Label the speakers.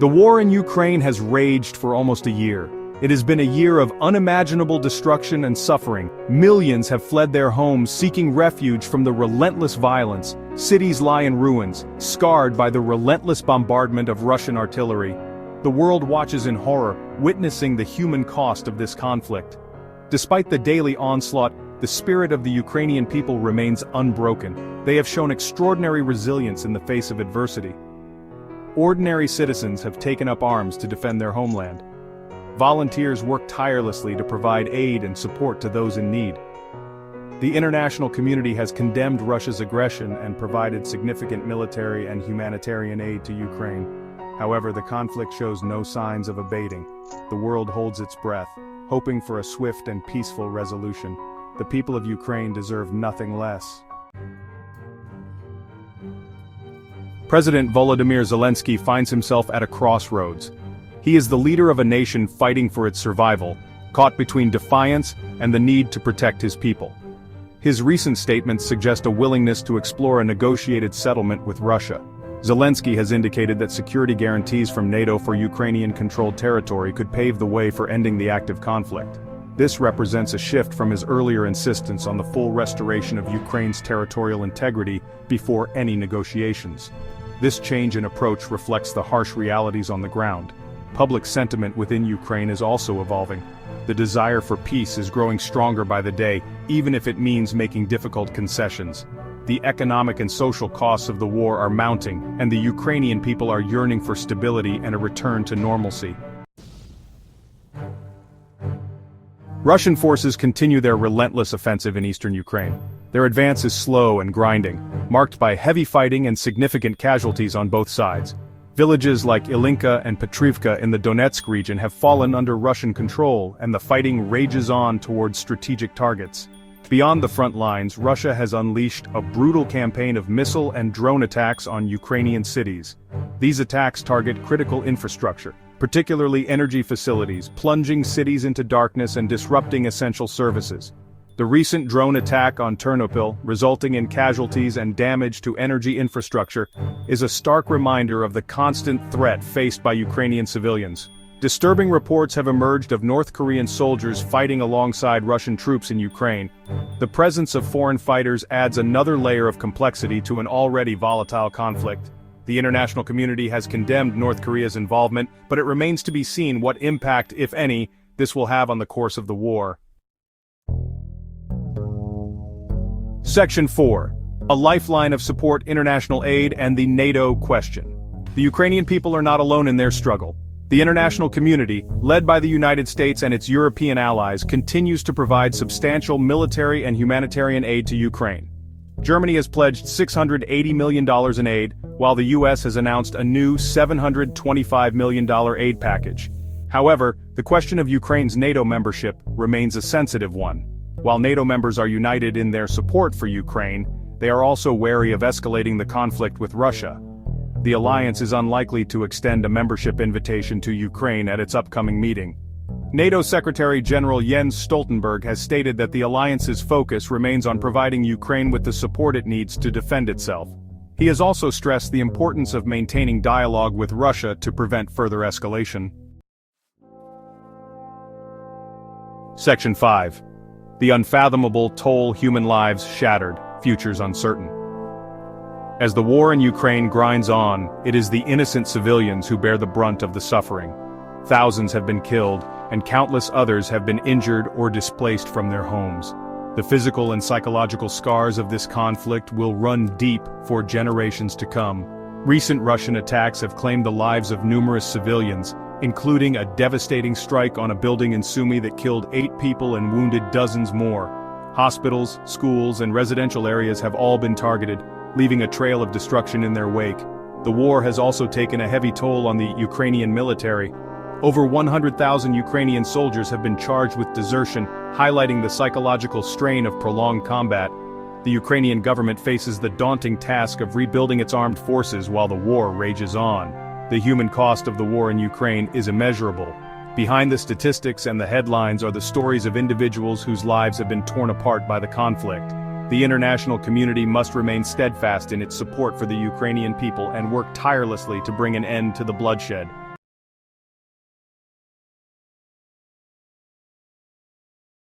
Speaker 1: The war in Ukraine has raged for almost a year. It has been a year of unimaginable destruction and suffering. Millions have fled their homes seeking refuge from the relentless violence. Cities lie in ruins, scarred by the relentless bombardment of Russian artillery. The world watches in horror, witnessing the human cost of this conflict. Despite the daily onslaught, the spirit of the Ukrainian people remains unbroken. They have shown extraordinary resilience in the face of adversity. Ordinary citizens have taken up arms to defend their homeland. Volunteers work tirelessly to provide aid and support to those in need. The international community has condemned Russia's aggression and provided significant military and humanitarian aid to Ukraine. However, the conflict shows no signs of abating. The world holds its breath, hoping for a swift and peaceful resolution. The people of Ukraine deserve nothing less. President Volodymyr Zelenskyy finds himself at a crossroads. He is the leader of a nation fighting for its survival, caught between defiance and the need to protect his people. His recent statements suggest a willingness to explore a negotiated settlement with Russia. Zelenskyy has indicated that security guarantees from NATO for Ukrainian-controlled territory could pave the way for ending the active conflict. This represents a shift from his earlier insistence on the full restoration of Ukraine's territorial integrity before any negotiations. This change in approach reflects the harsh realities on the ground. Public sentiment within Ukraine is also evolving. The desire for peace is growing stronger by the day, even if it means making difficult concessions. The economic and social costs of the war are mounting, and the Ukrainian people are yearning for stability and a return to normalcy. Russian forces continue their relentless offensive in eastern Ukraine. Their advance is slow and grinding, marked by heavy fighting and significant casualties on both sides. Villages like Ilinka and Petrivka in the Donetsk region have fallen under Russian control, and the fighting rages on towards strategic targets. Beyond the front lines, Russia has unleashed a brutal campaign of missile and drone attacks on Ukrainian cities. These attacks target critical infrastructure, particularly energy facilities, plunging cities into darkness and disrupting essential services. The recent drone attack on Ternopil, resulting in casualties and damage to energy infrastructure, is a stark reminder of the constant threat faced by Ukrainian civilians. Disturbing reports have emerged of North Korean soldiers fighting alongside Russian troops in Ukraine. The presence of foreign fighters adds another layer of complexity to an already volatile conflict. The international community has condemned North Korea's involvement, but it remains to be seen what impact, if any, this will have on the course of the war. Section 4. A lifeline of support, international aid, and the NATO question. The Ukrainian people are not alone in their struggle. The international community, led by the United States and its European allies, continues to provide substantial military and humanitarian aid to Ukraine. Germany has pledged $680 million in aid, while the U.S. has announced a new $725 million aid package. However, the question of Ukraine's NATO membership remains a sensitive one. While NATO members are united in their support for Ukraine, they are also wary of escalating the conflict with Russia. The alliance is unlikely to extend a membership invitation to Ukraine at its upcoming meeting. NATO Secretary General Jens Stoltenberg has stated that the alliance's focus remains on providing Ukraine with the support it needs to defend itself. He has also stressed the importance of maintaining dialogue with Russia to prevent further escalation. Section 5. The unfathomable toll human lives shattered, futures uncertain. As the war in Ukraine grinds on, it is the innocent civilians who bear the brunt of the suffering. Thousands have been killed, and countless others have been injured or displaced from their homes. The physical and psychological scars of this conflict will run deep for generations to come. Recent Russian attacks have claimed the lives of numerous civilians, including a devastating strike on a building in Sumy that killed 8 people and wounded dozens more. Hospitals, schools, and residential areas have all been targeted, leaving a trail of destruction in their wake. The war has also taken a heavy toll on the Ukrainian military. Over 100,000 Ukrainian soldiers have been charged with desertion, highlighting the psychological strain of prolonged combat. The Ukrainian government faces the daunting task of rebuilding its armed forces while the war rages on. The human cost of the war in Ukraine is immeasurable. Behind the statistics and the headlines are the stories of individuals whose lives have been torn apart by the conflict. The international community must remain steadfast in its support for the Ukrainian people and work tirelessly to bring an end to the bloodshed.